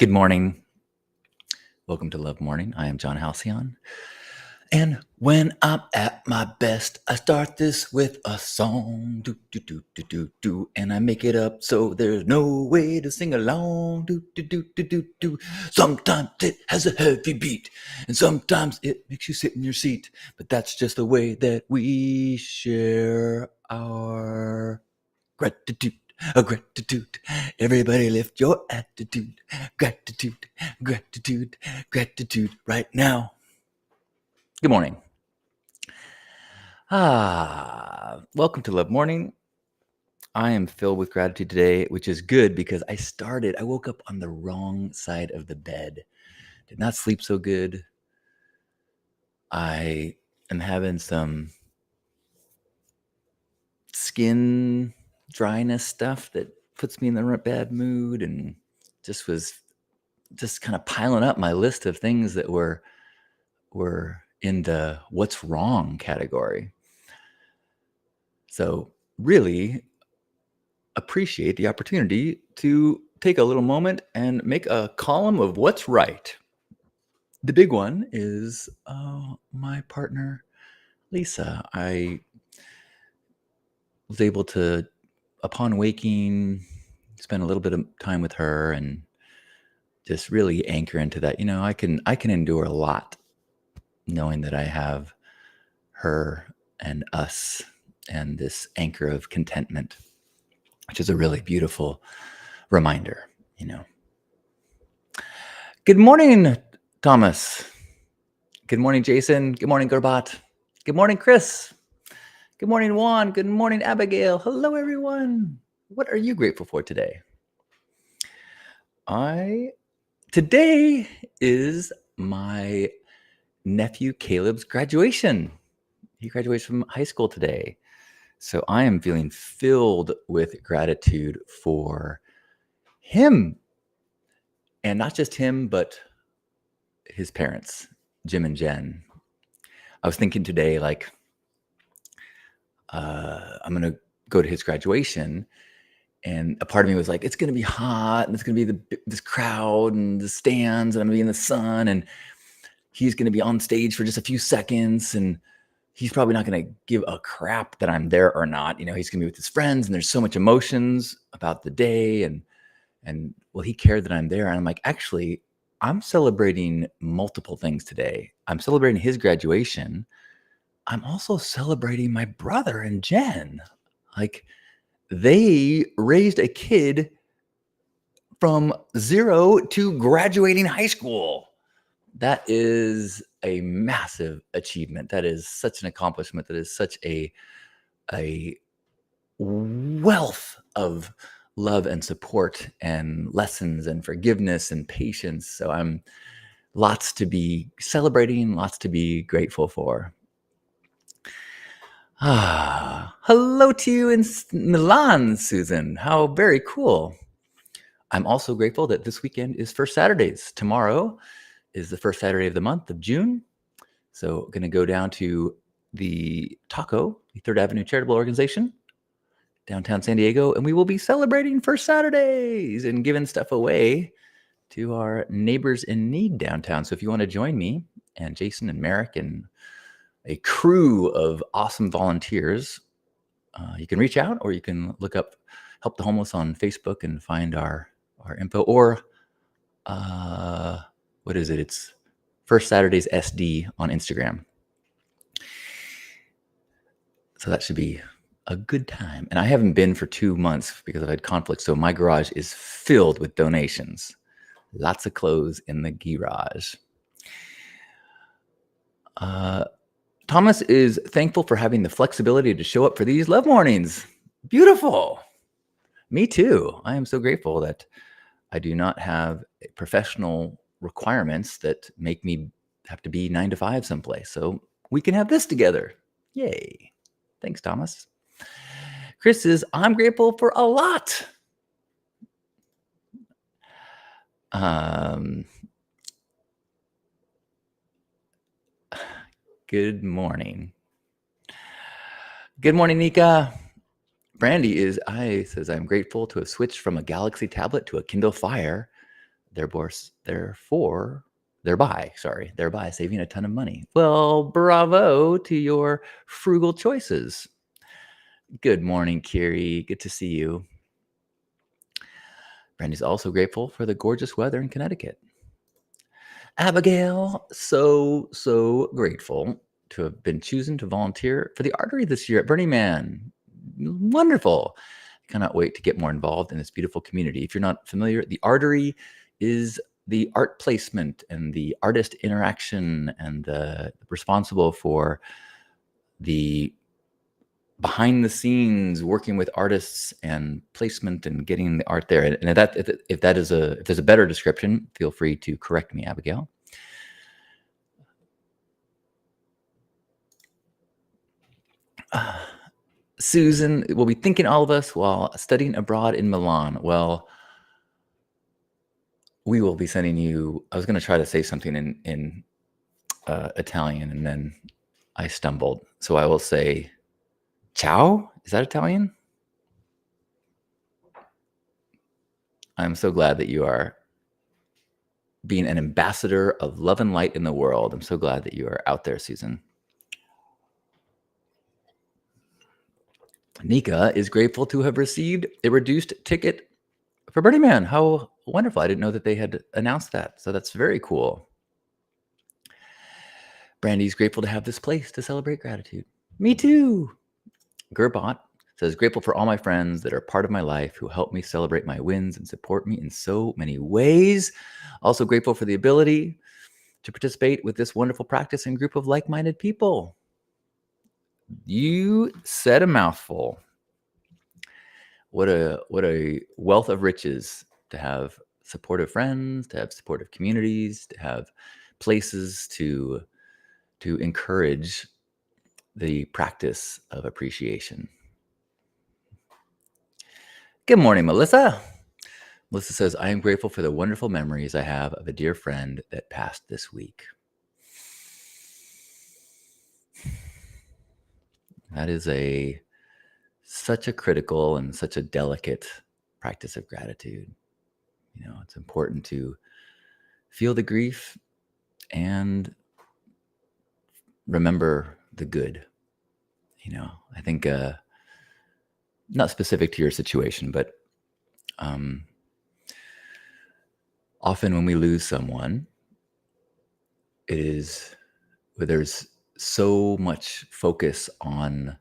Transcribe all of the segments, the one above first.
Good morning. Welcome to Love Morning. I am John Halcyon. And when I'm at my best, I start this with a song. Do, do, do, do, do, do. And I make it up so there's no way to sing along. Do, do, do, do, do, do. Sometimes it has a heavy beat, and sometimes it makes you sit in your seat. But that's just the way that we share our gratitude. Gratitude. Everybody lift your attitude. Gratitude, gratitude, gratitude right now. Good morning. Welcome to Love Morning. I am filled with gratitude today, which is good because I woke up on the wrong side of the bed. Did not sleep so good. I am having some skin dryness stuff that puts me in the bad mood, and was kind of piling up my list of things that were in the what's wrong category. So really appreciate the opportunity to take a little moment and make a column of what's right. The big one is my partner, Lisa. I was able to, upon waking, spend a little bit of time with her and just really anchor into that. I can endure a lot knowing that I have her and us and this anchor of contentment, which is a really beautiful reminder. Good morning, Thomas. Good morning, Jason. Good morning, Gurbat. Good morning, Chris. Good morning, Juan. Good morning, Abigail. Hello, everyone. What are you grateful for today? Today is my nephew Caleb's graduation. He graduates from high school today. So I am feeling filled with gratitude for him. And not just him, but his parents, Jim and Jen. I was thinking today, I'm going to go to his graduation. And a part of me was like, it's going to be hot, and it's going to be this crowd and the stands, and I'm going to be in the sun, and he's going to be on stage for just a few seconds, and he's probably not going to give a crap that I'm there or not. He's going to be with his friends, and there's so much emotions about the day, and well, he cared that I'm there. And I'm like, actually, I'm celebrating multiple things today. I'm celebrating his graduation. I'm also celebrating my brother and Jen. Like, they raised a kid from 0 to graduating high school. That is a massive achievement. That is such an accomplishment. That is such a wealth of love and support and lessons and forgiveness and patience. So I'm lots to be celebrating, lots to be grateful for. Hello to you in Milan, Susan. How very cool. I'm also grateful that this weekend is First Saturdays. Tomorrow is the first Saturday of the month of June. So going to go down to the Taco, the Third Avenue Charitable Organization, downtown San Diego, and we will be celebrating First Saturdays and giving stuff away to our neighbors in need downtown. So if you want to join me and Jason and Merrick and a crew of awesome volunteers, you can reach out, or you can look up Help the Homeless on Facebook and find our info, or what is it? It's First Saturdays SD on Instagram. So that should be a good time. And I haven't been for 2 months because I've had conflict. So my garage is filled with donations. Lots of clothes in the garage. Thomas is thankful for having the flexibility to show up for these love mornings. Beautiful. Me too. I am so grateful that I do not have professional requirements that make me have to be 9 to 5 someplace. So we can have this together. Yay. Thanks, Thomas. Chris is, I'm grateful for a lot. Good morning. Good morning, Nika. Brandy says, I'm grateful to have switched from a Galaxy tablet to a Kindle Fire thereby saving a ton of money. Well, bravo to your frugal choices. Good morning, Kiri. Good to see you. Brandy's also grateful for the gorgeous weather in Connecticut. Abigail, so grateful to have been chosen to volunteer for the artery this year at Burning Man. Wonderful. Cannot wait to get more involved in this beautiful community. If you're not familiar, the artery is the art placement and the artist interaction and responsible for the behind the scenes working with artists and placement and getting the art there. And if there's a better description, feel free to correct me, Abigail. Susan will be thinking all of us while studying abroad in Milan. Well, we will be sending you. I was going to try to say something in Italian, and then I stumbled. So I will say, ciao. Is that Italian? I'm so glad that you are being an ambassador of love and light in the world. I'm so glad that you are out there, Susan. Nika is grateful to have received a reduced ticket for Burning Man. How wonderful. I didn't know that they had announced that. So that's very cool. Brandy's grateful to have this place to celebrate gratitude. Me too. Gerbot says, grateful for all my friends that are part of my life who help me celebrate my wins and support me in so many ways. Also grateful for the ability to participate with this wonderful practice and group of like-minded people. You said a mouthful. What a wealth of riches to have supportive friends, to have supportive communities, to have places to encourage the practice of appreciation. Good morning, Melissa. Melissa says, I am grateful for the wonderful memories I have of a dear friend that passed this week. That is such a critical and such a delicate practice of gratitude. You know, it's important to feel the grief and remember the good. You know, I think not specific to your situation, but often when we lose someone, it is where there's so much focus on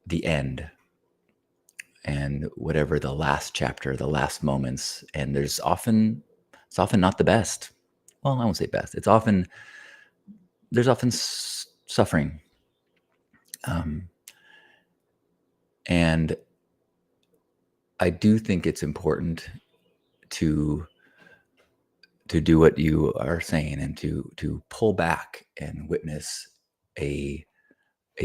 the end and whatever the last chapter, the last moments, and it's often not the best. Well, I won't say best. There's often suffering, and I do think it's important to do what you are saying and to pull back and witness a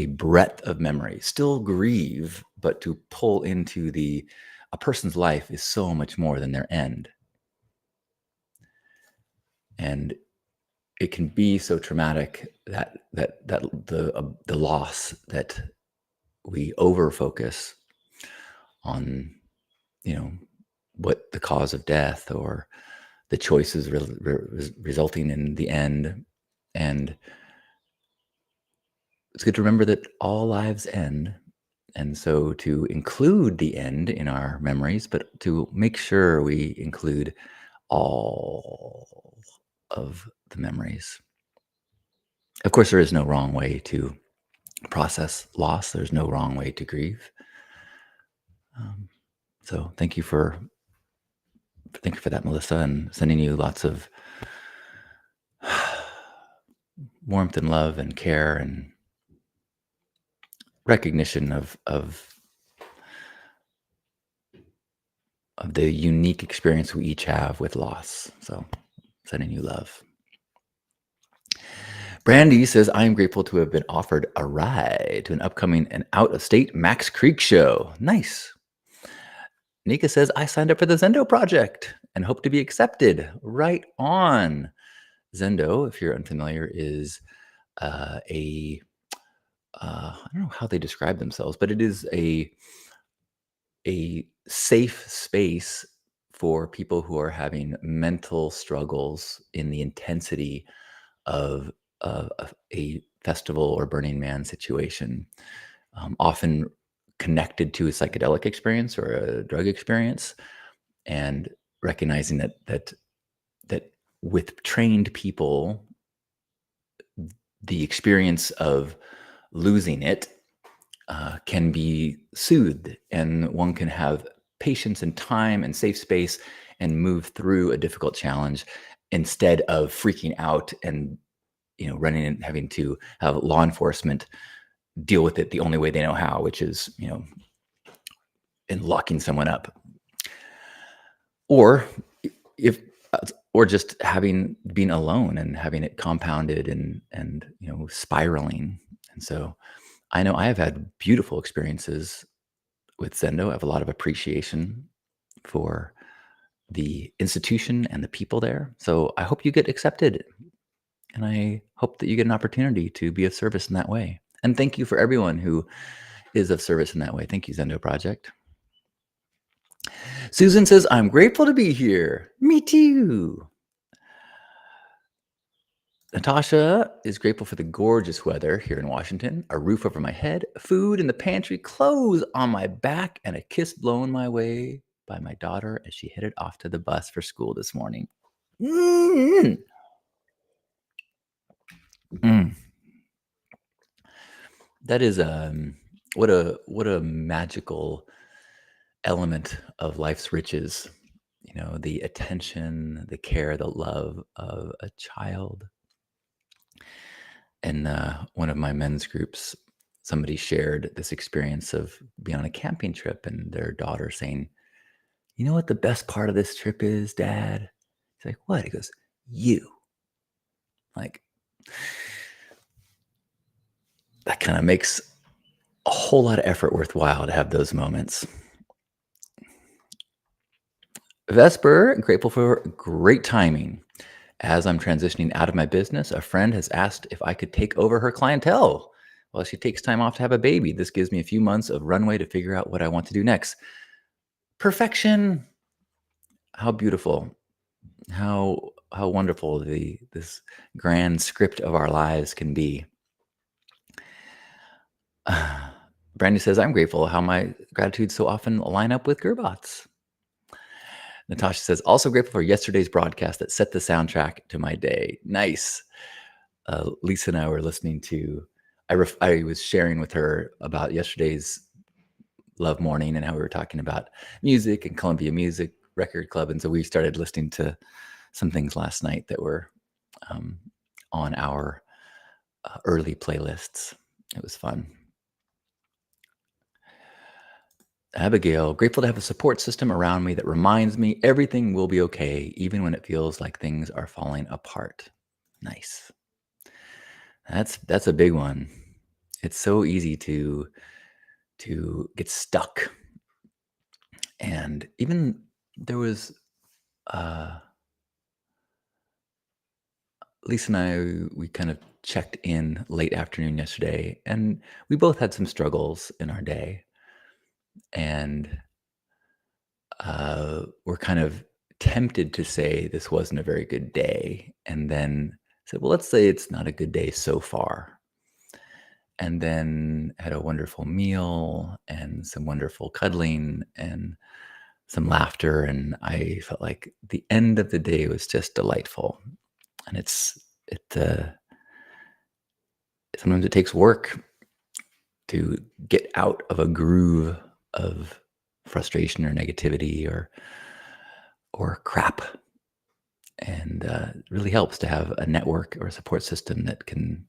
breadth of memory. Still grieve, but to pull into a person's life is so much more than their end. And it can be so traumatic that the loss that we over focus on, you know, what the cause of death or the choices resulting in the end. And it's good to remember that all lives end. And so to include the end in our memories, but to make sure we include all of the memories. Of course, there is no wrong way to process loss. There's no wrong way to grieve. So thank you for that, Melissa, and sending you lots of warmth and love and care and recognition of the unique experience we each have with loss. So sending you love. Brandy says, I am grateful to have been offered a ride to an upcoming and out-of-state Max Creek show. Nice. Nika says, I signed up for the Zendo project and hope to be accepted. Right on. Zendo, if you're unfamiliar, is I don't know how they describe themselves, but it is a safe space for people who are having mental struggles in the intensity of a festival or Burning Man situation, often connected to a psychedelic experience or a drug experience, and recognizing that with trained people, the experience of losing it can be soothed, and one can have patience and time and safe space and move through a difficult challenge instead of freaking out and running and having to have law enforcement deal with it the only way they know how, which is in locking someone up, or if or just having being alone and having it compounded and spiraling. And so I know I have had beautiful experiences with Zendo. I have a lot of appreciation for the institution and the people there. So I hope you get accepted, and I hope that you get an opportunity to be of service in that way. And thank you for everyone who is of service in that way. Thank you, Zendo Project. Susan says, I'm grateful to be here. Me too. Natasha is grateful for the gorgeous weather here in Washington, a roof over my head, food in the pantry, clothes on my back, and a kiss blown my way by my daughter as she headed off to the bus for school this morning. Mm. Mm. That is what a magical element of life's riches. The attention, the care, the love of a child. In one of my men's groups, somebody shared this experience of being on a camping trip and their daughter saying, "You know what the best part of this trip is, Dad?" He's like, "What?" He goes, "You." Like, that kind of makes a whole lot of effort worthwhile to have those moments. Vesper, grateful for great timing. As I'm transitioning out of my business, a friend has asked if I could take over her clientele while she takes time off to have a baby. This gives me a few months of runway to figure out what I want to do next. Perfection. How beautiful. How wonderful this grand script of our lives can be. Brandy says, I'm grateful how my gratitude so often line up with Gerbots. Natasha says, also grateful for yesterday's broadcast that set the soundtrack to my day. Nice. Lisa and I were listening to, I was sharing with her about yesterday's Love Morning and how we were talking about music and Columbia Music Record Club. And so we started listening to some things last night that were on our early playlists. It was fun. Abigail, grateful to have a support system around me that reminds me everything will be okay, even when it feels like things are falling apart. Nice. That's a big one. It's so easy to get stuck. And even there was Lisa and I, we kind of checked in late afternoon yesterday, and we both had some struggles in our day. And we're kind of tempted to say this wasn't a very good day. And then said, well, let's say it's not a good day so far. And then had a wonderful meal and some wonderful cuddling and some laughter. And I felt like the end of the day was just delightful. And sometimes it takes work to get out of a groove of frustration or negativity or crap. And it really helps to have a network or a support system that can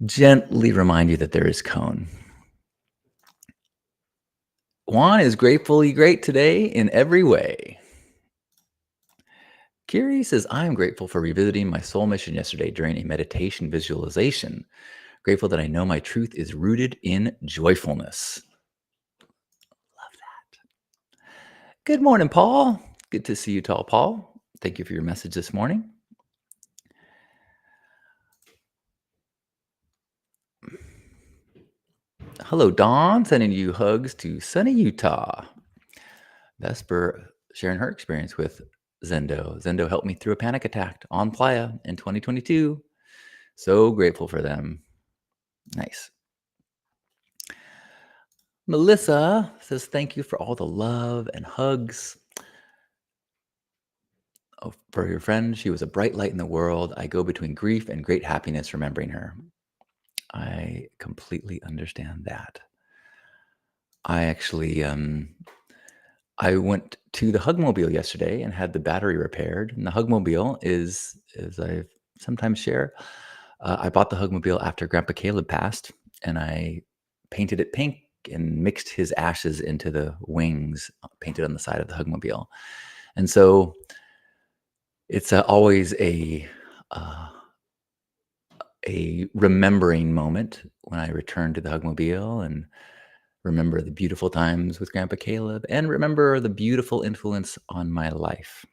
gently remind you that there is cone. Juan is gratefully great today in every way. Kiri says, I am grateful for revisiting my soul mission yesterday during a meditation visualization. Grateful that I know my truth is rooted in joyfulness. Love that. Good morning, Paul. Good to see you, tall Paul. Thank you for your message this morning. Hello, Dawn. Sending you hugs to sunny Utah. Vesper sharing her experience with Zendo. Zendo helped me through a panic attack on Playa in 2022. So grateful for them. Nice. Melissa says, thank you for all the love and hugs. Oh, for your friend, she was a bright light in the world. I go between grief and great happiness remembering her. I completely understand that. I actually, I went to the Hugmobile yesterday and had the battery repaired. And the Hugmobile is, as I sometimes share, I bought the Hugmobile after Grandpa Caleb passed, and I painted it pink and mixed his ashes into the wings painted on the side of the Hugmobile. And so it's always uh, a remembering moment when I return to the Hugmobile and remember the beautiful times with Grandpa Caleb and remember the beautiful influence on my life.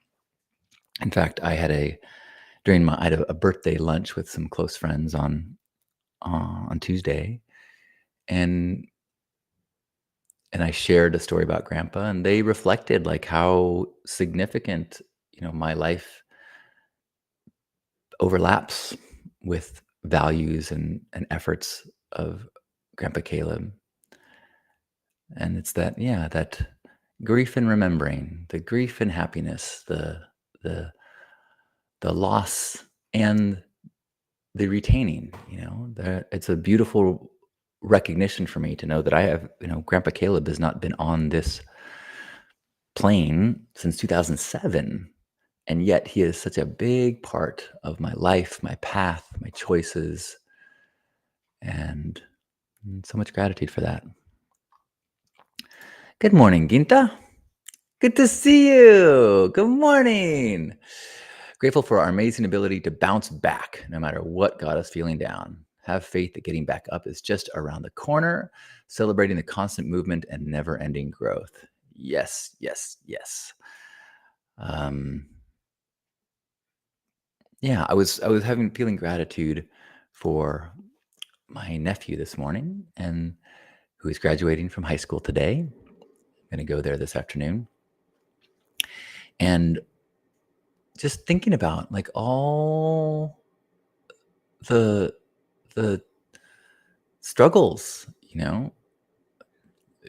In fact, I had I had a birthday lunch with some close friends on Tuesday, and I shared a story about Grandpa, and they reflected like how significant my life overlaps with values and efforts of Grandpa Caleb. And it's that, yeah, that grief and remembering, the grief and happiness, the the loss and the retaining, that it's a beautiful recognition for me to know that I have, Grandpa Caleb has not been on this plane since 2007. And yet he is such a big part of my life, my path, my choices, and so much gratitude for that. Good morning, Ginta. Good to see you. Good morning. Grateful for our amazing ability to bounce back no matter what got us feeling down. Have faith that getting back up is just around the corner, celebrating the constant movement and never ending growth. Yes, yes, yes. Yeah, I was feeling gratitude for my nephew this morning, and who is graduating from high school today. I'm going to go there this afternoon. And just thinking about like all the the struggles,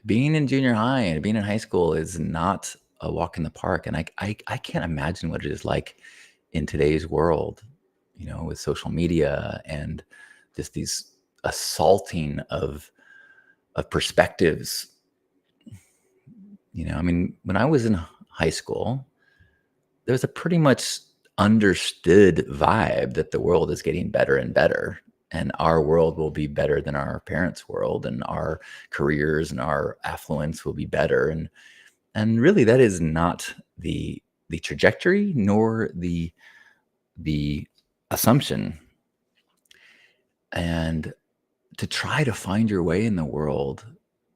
being in junior high and being in high school is not a walk in the park. And I can't imagine what it is like in today's world, with social media and just these assaulting of perspectives. I mean, when I was in high school, there's a pretty much understood vibe that the world is getting better and better, and our world will be better than our parents' world, and our careers and our affluence will be better. And really, that is not the trajectory nor the assumption. And to try to find your way in the world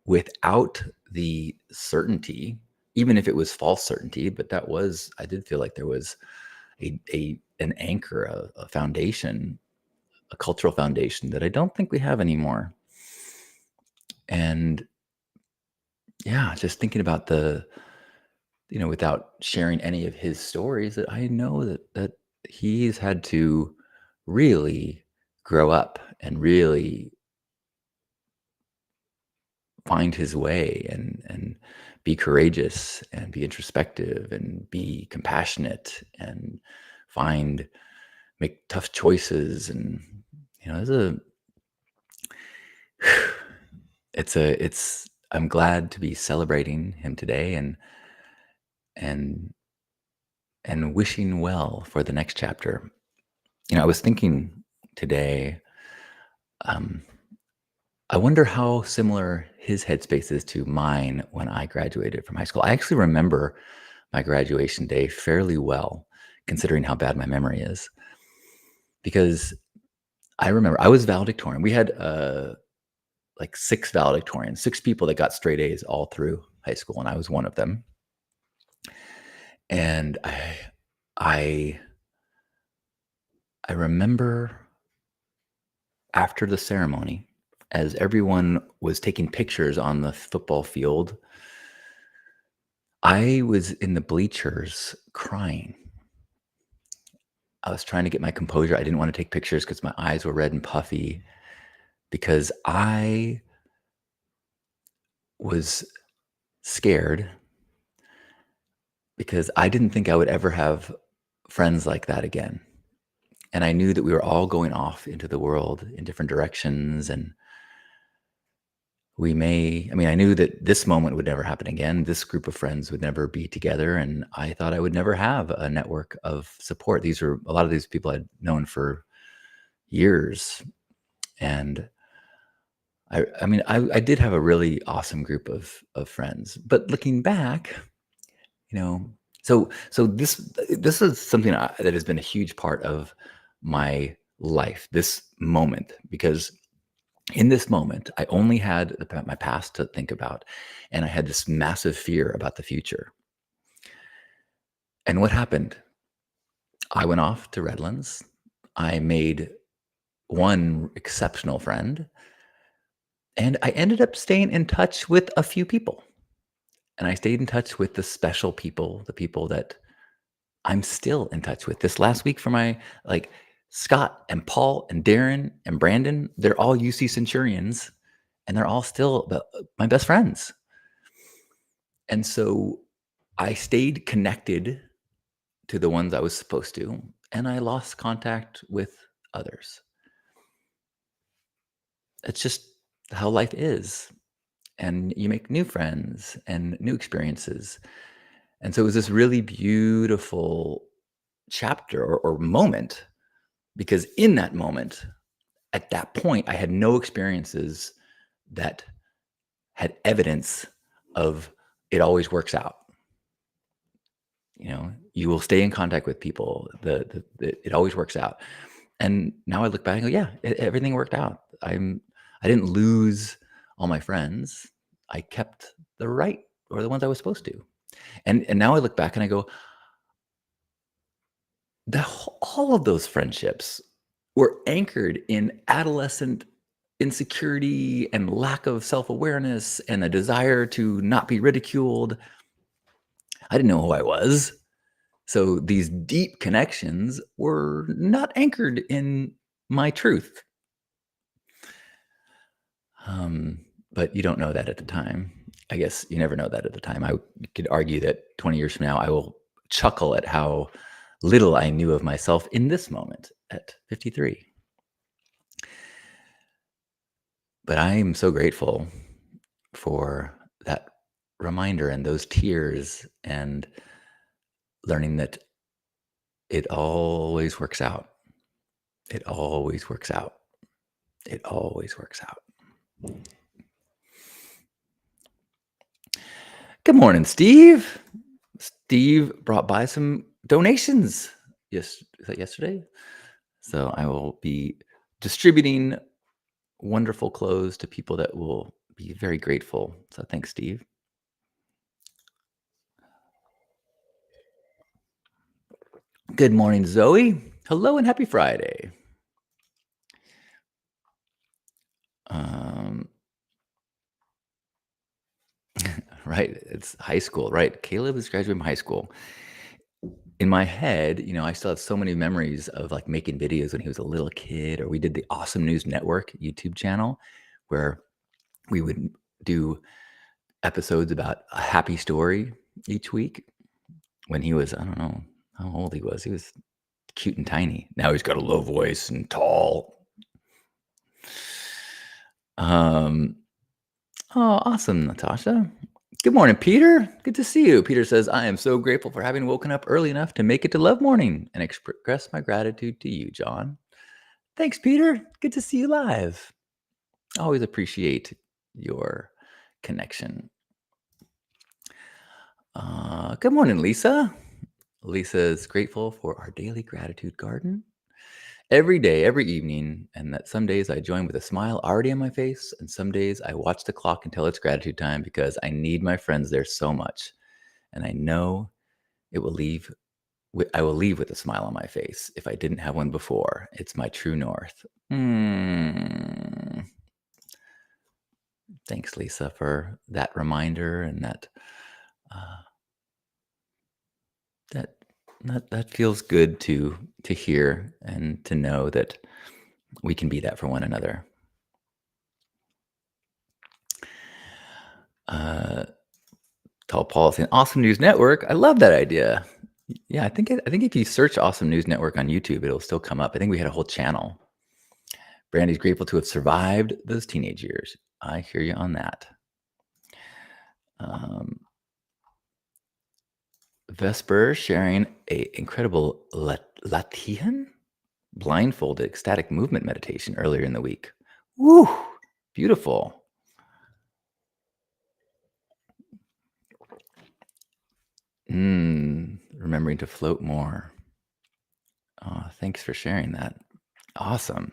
without the certainty, even if it was false certainty, but I did feel like there was an anchor, a foundation, a cultural foundation that I don't think we have anymore. And yeah, just thinking about without sharing any of his stories, that I know that he's had to really grow up and really find his way and be courageous and be introspective and be compassionate and make tough choices. And there's a it's I'm glad to be celebrating him today and and wishing well for the next chapter. I was thinking today, um, I wonder how similar his headspace is to mine when I graduated from high school. I actually remember my graduation day fairly well, considering how bad my memory is, because I remember I was valedictorian. We had like 6 valedictorians, 6 people that got straight A's all through high school, and I was one of them. And I I remember after the ceremony, as everyone was taking pictures on the football field, I was in the bleachers crying. I was trying to get my composure. I didn't want to take pictures because my eyes were red and puffy because I was scared because I didn't think I would ever have friends like that again. And I knew that we were all going off into the world in different directions. And I knew that this moment would never happen again. This group of friends would never be together. And I thought I would never have a network of support. A lot of these people I'd known for years. And I did have a really awesome group of friends. But looking back, you know, so this is something that has been a huge part of my life, this moment, because in this moment, I only had my past to think about, and I had this massive fear about the future. And what happened? I went off to Redlands. I made one exceptional friend, and I ended up staying in touch with a few people. And I stayed in touch with the special people, the people that I'm still in touch with. This last week for my like Scott and Paul and Darren and Brandon, they're all UC Centurions and they're all still my best friends. And so I stayed connected to the ones I was supposed to, and I lost contact with others. It's just how life is. And you make new friends and new experiences. And so it was this really beautiful chapter or moment because in that moment, at that point, I had no experiences that had evidence of it always works out. You will stay in contact with people. It always works out. And now I look back and go, yeah, everything worked out. I didn't lose all my friends. I kept the right or the ones I was supposed to. And now I look back and I go, all of those friendships were anchored in adolescent insecurity and lack of self-awareness and a desire to not be ridiculed. I didn't know who I was. So these deep connections were not anchored in my truth. But you don't know that at the time. I guess you never know that at the time. I could argue that 20 years from now, I will chuckle at how little I knew of myself in this moment at 53. But I am so grateful for that reminder and those tears and learning that it always works out. It always works out. It always works out. Good morning, Steve. Steve brought by some donations. Yes, is that yesterday? So I will be distributing wonderful clothes to people that will be very grateful. So thanks, Steve. Good morning, Zoe. Hello and happy Friday. Right, it's high school, right? Caleb is graduating from high school. In my head, I still have so many memories of like making videos when he was a little kid, or we did the Awesome News Network YouTube channel where we would do episodes about a happy story each week when he was, I don't know how old he was. He was cute and tiny. Now he's got a low voice and tall. Oh, awesome, Natasha. Good morning, Peter. Good to see you. Peter says, I am so grateful for having woken up early enough to make it to Love Morning and express my gratitude to you, John. Thanks, Peter. Good to see you live. Always appreciate your connection. Good morning, Lisa. Lisa is grateful for our daily gratitude garden every day, every evening, and that some days I join with a smile already on my face, and some days I watch the clock until it's gratitude time because I need my friends there so much, and I know I will leave with a smile on my face if I didn't have one before. It's my true north. Thanks, Lisa, for that reminder and that That feels good to hear and to know that we can be that for one another. Uh, Tall Paul saying, "Awesome News Network." I love that idea. Yeah, I think if you search Awesome News Network on YouTube, it'll still come up. I think we had a whole channel. Brandy's grateful to have survived those teenage years. I hear you on that. Um, Vesper sharing a incredible Latihan blindfolded ecstatic movement meditation earlier in the week. Woo! Beautiful. Remembering to float more. Oh, thanks for sharing that. Awesome.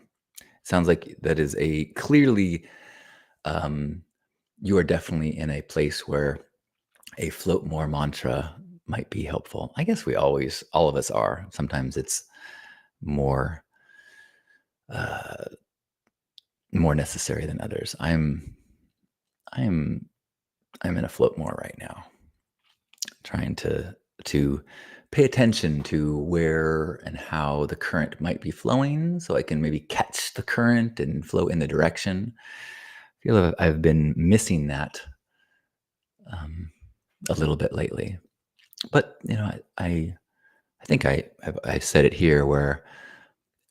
Sounds like that is a clearly, um, you are definitely in a place where a float more mantra might be helpful. I guess all of us are. Sometimes it's more, uh, more necessary than others. I'm, I'm in a float more right now, trying to pay attention to where and how the current might be flowing, so I can maybe catch the current and flow in the direction. I feel I've been missing that um, a little bit lately. But I think I said it here where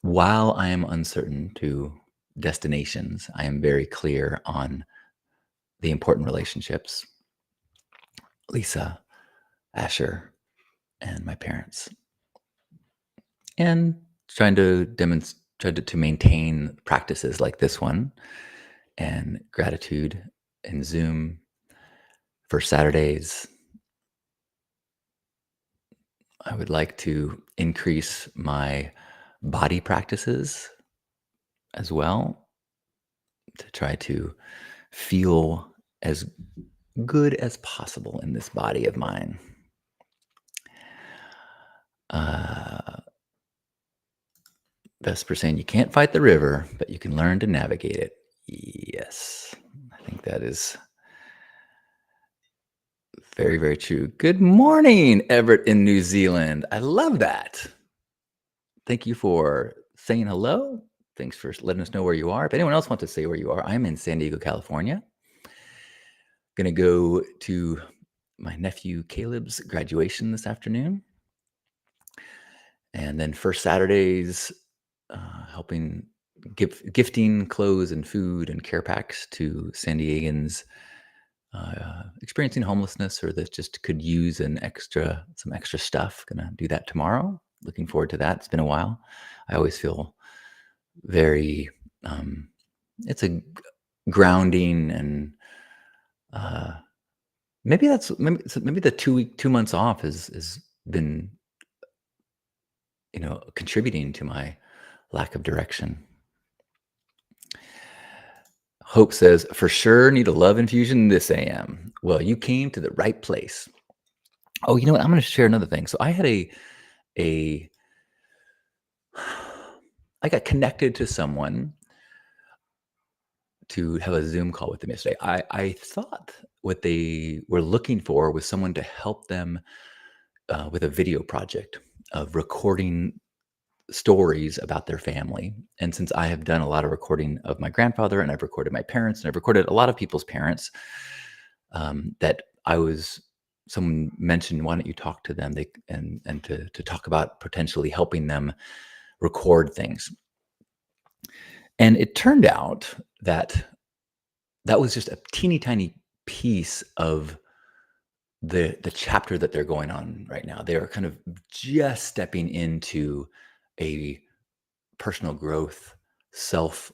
while I am uncertain to destinations, I am very clear on the important relationships. Lisa, Asher, and my parents, and trying to demonstrate, to maintain practices like this one and gratitude and Zoom for Saturdays. I would like to increase my body practices as well to try to feel as good as possible in this body of mine. Uh, Vesper saying you can't fight the river, but you can learn to navigate it. Yes, I think that is very, very true. Good morning, Everett in New Zealand. I love that. Thank you for saying hello. Thanks for letting us know where you are. If anyone else wants to say where you are, I'm in San Diego, California. Gonna go to my nephew Caleb's graduation this afternoon. And then first Saturdays, helping gifting clothes and food and care packs to San Diegans experiencing homelessness or that just could use some extra stuff. Gonna do that tomorrow. Looking forward to that. It's been a while. I always feel very. It's a grounding and maybe the 2 months off has been contributing to my lack of direction. Hope says, for sure need a love infusion this AM. Well, you came to the right place. Oh, you know what? I'm going to share another thing. So I had a I got connected to someone to have a Zoom call with them yesterday. I thought what they were looking for was someone to help them with a video project of recording stories about their family. And since I have done a lot of recording of my grandfather and I've recorded my parents and I've recorded a lot of people's parents, that someone mentioned, why don't you talk to them? And to talk about potentially helping them record things. And it turned out that that was just a teeny tiny piece of the chapter that they're going on right now. They are kind of just stepping into a personal growth, self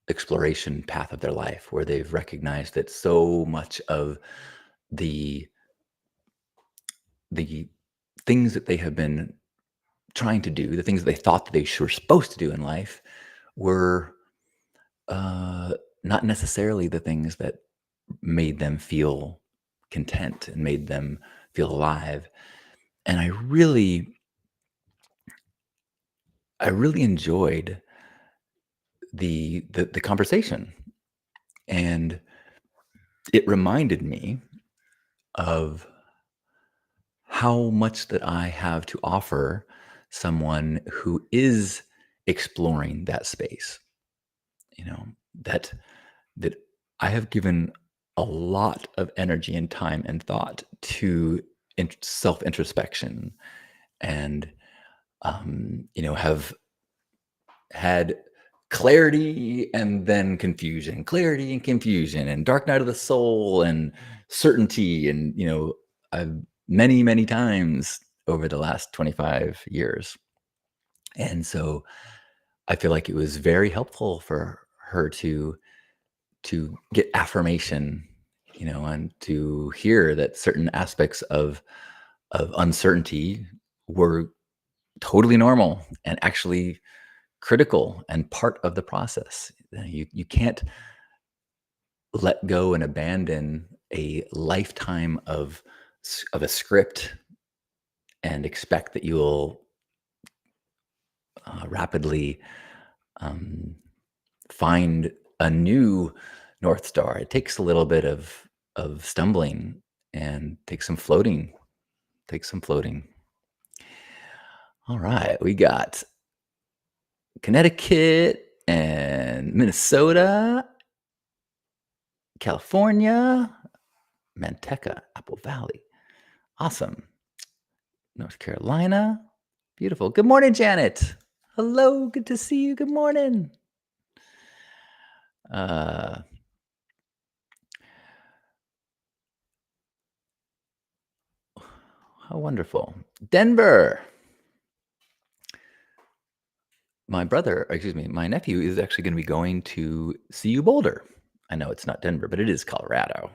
exploration path of their life where they've recognized that so much of the the things that they have been trying to do, the things that they thought that they were supposed to do in life, were uh, not necessarily the things that made them feel content and made them feel alive. And I really enjoyed the conversation, and it reminded me of how much that I have to offer someone who is exploring that space, you know, that that I have given a lot of energy and time and thought to self introspection and have had clarity and then confusion, clarity and confusion, and dark night of the soul and certainty. And, I've many times over the last 25 years. And so I feel like it was very helpful for her to get affirmation, and to hear that certain aspects of uncertainty were totally normal and actually critical and part of the process. You can't let go and abandon a lifetime of a script and expect that you'll rapidly um, find a new North Star. It takes a little bit of stumbling and takes some floating. Takes some floating. All right, we got Connecticut and Minnesota, California, Manteca, Apple Valley. Awesome. North Carolina. Beautiful. Good morning, Janet. Hello. Good to see you. Good morning. Uh, how wonderful. Denver. My nephew is actually going to be going to CU Boulder. I know it's not Denver, but it is Colorado.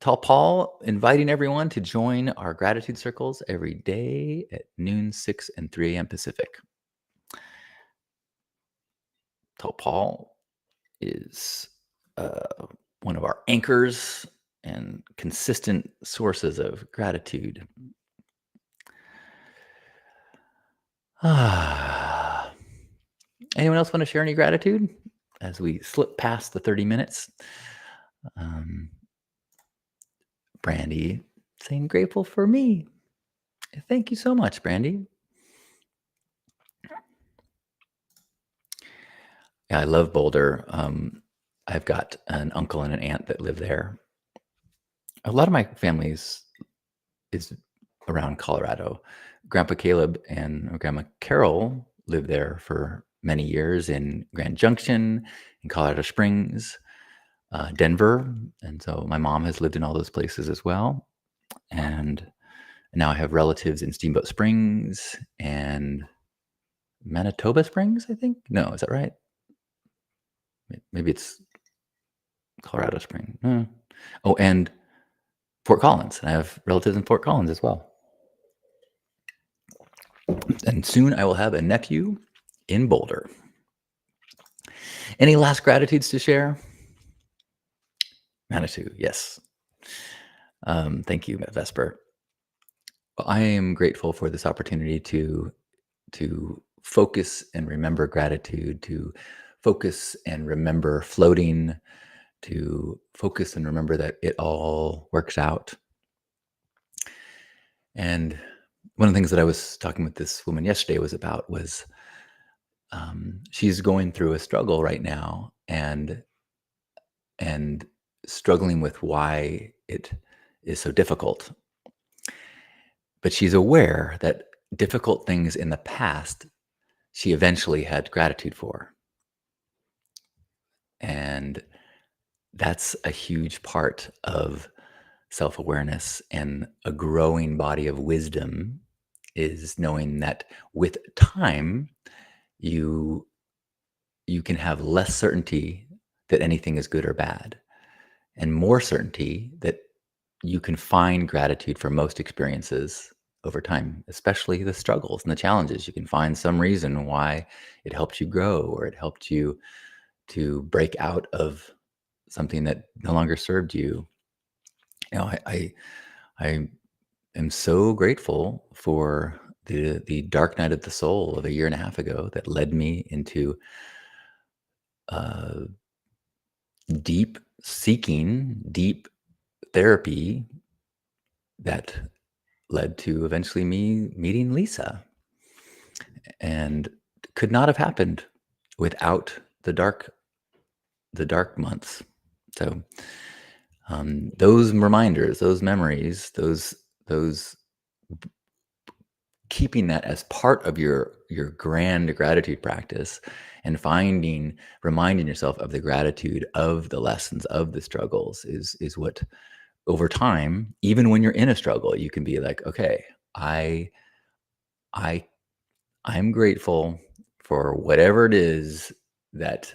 Tall Paul inviting everyone to join our gratitude circles every day at noon, 6 and 3 a.m. Pacific. Tall Paul is one of our anchors and consistent sources of gratitude. Anyone else want to share any gratitude as we slip past the 30 minutes? Brandy saying grateful for me. Thank you so much, Brandy. Yeah, I love Boulder. I've got an uncle and an aunt that live there. A lot of my family's is around Colorado. Grandpa Caleb and Grandma Carol lived there for many years in Grand Junction, in Colorado Springs, Denver. And so my mom has lived in all those places as well. And now I have relatives in Steamboat Springs and Manitoba Springs, I think. No, is that right? Maybe it's Colorado Springs. Oh, and Fort Collins. I have relatives in Fort Collins as well. And soon I will have a nephew in Boulder. Any last gratitudes to share? Manitou, yes. Thank you, Vesper. I am grateful for this opportunity to focus and remember gratitude, to focus and remember floating, to focus and remember that it all works out. And one of the things that I was talking with this woman yesterday was she's going through a struggle right now and struggling with why it is so difficult. But she's aware that difficult things in the past, she eventually had gratitude for. And that's a huge part of self-awareness, and a growing body of wisdom is knowing that with time, you can have less certainty that anything is good or bad, and more certainty that you can find gratitude for most experiences over time, especially the struggles and the challenges. You can find some reason why it helped you grow, or it helped you to break out of something that no longer served you. I am so grateful for the dark night of the soul of a year and a half ago that led me into uh, deep seeking, deep therapy that led to eventually me meeting Lisa, and could not have happened without the dark months. So those reminders, those memories, those keeping that as part of your grand gratitude practice, and reminding yourself of the gratitude, of the lessons, of the struggles, is what, over time, even when you're in a struggle, you can be like, okay, I I I'm grateful for whatever it is that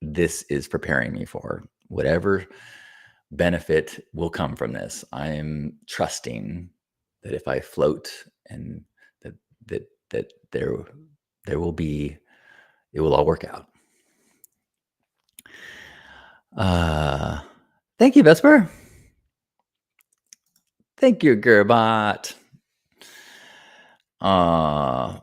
this is preparing me for. Whatever benefit will come from this, I am trusting that if I float, and that that there will be, it will all work out. Uh, Thank you, Vesper. Thank you, Gerbot. Uh,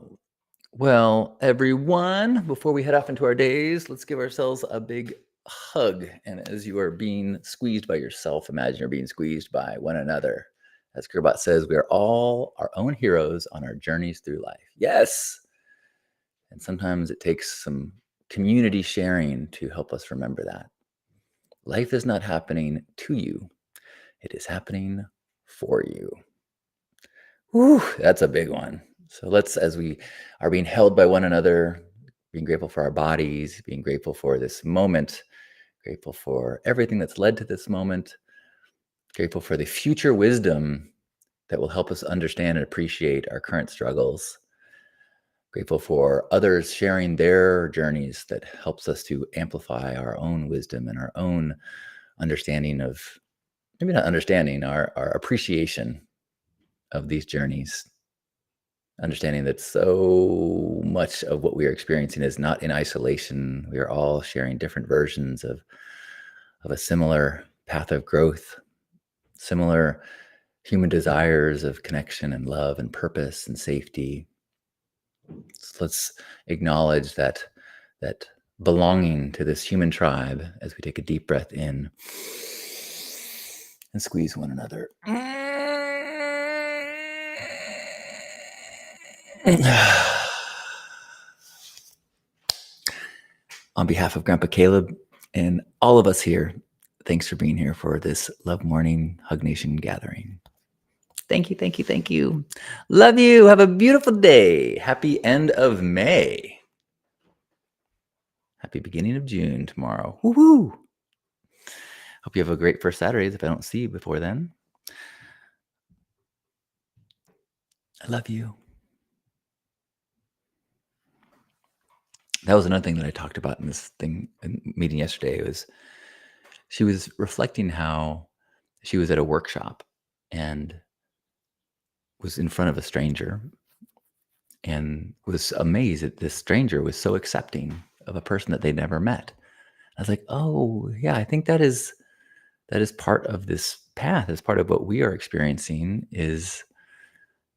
well, everyone, before we head off into our days, let's give ourselves a big hug. And as you are being squeezed by yourself, imagine you're being squeezed by one another. As Gerbot says, we are all our own heroes on our journeys through life. Yes. And sometimes it takes some community sharing to help us remember that. Life is not happening to you, it is happening for you. Whew, that's a big one. So let's, as we are being held by one another, being grateful for our bodies, being grateful for this moment, grateful for everything that's led to this moment, grateful for the future wisdom that will help us understand and appreciate our current struggles, grateful for others sharing their journeys that helps us to amplify our own wisdom and our own understanding of, maybe not understanding, our appreciation of these journeys. Understanding that so much of what we are experiencing is not in isolation. We are all sharing different versions of a similar path of growth, similar human desires of connection and love and purpose and safety. So let's acknowledge that belonging to this human tribe as we take a deep breath in and squeeze one another. On behalf of Grandpa Caleb and all of us here, thanks for being here for this Love Morning Hug Nation gathering. Thank you, thank you, thank you. Love you. Have a beautiful day. Happy end of May. Happy beginning of June tomorrow. Woohoo! Hope you have a great first Saturdays if I don't see you before then. I love you. That was another thing that I talked about in this meeting yesterday. Was she was reflecting how she was at a workshop and was in front of a stranger and was amazed that this stranger was so accepting of a person that they'd never met. I was like, oh yeah, I think that is part of this path, is part of what we are experiencing, is,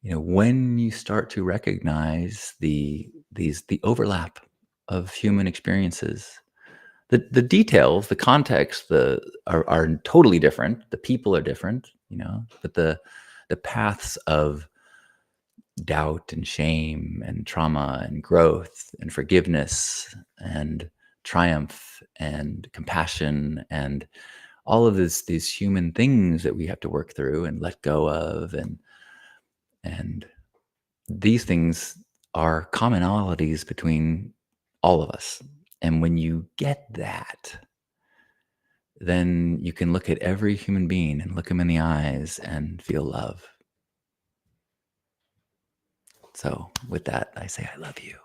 when you start to recognize the overlap of human experiences, the details, the context, are totally different. The people are different, but the paths of doubt and shame and trauma and growth and forgiveness and triumph and compassion and all of these human things that we have to work through and let go of, and these things are commonalities between all of us. And when you get that, then you can look at every human being and look them in the eyes and feel love. So with that, I say I love you.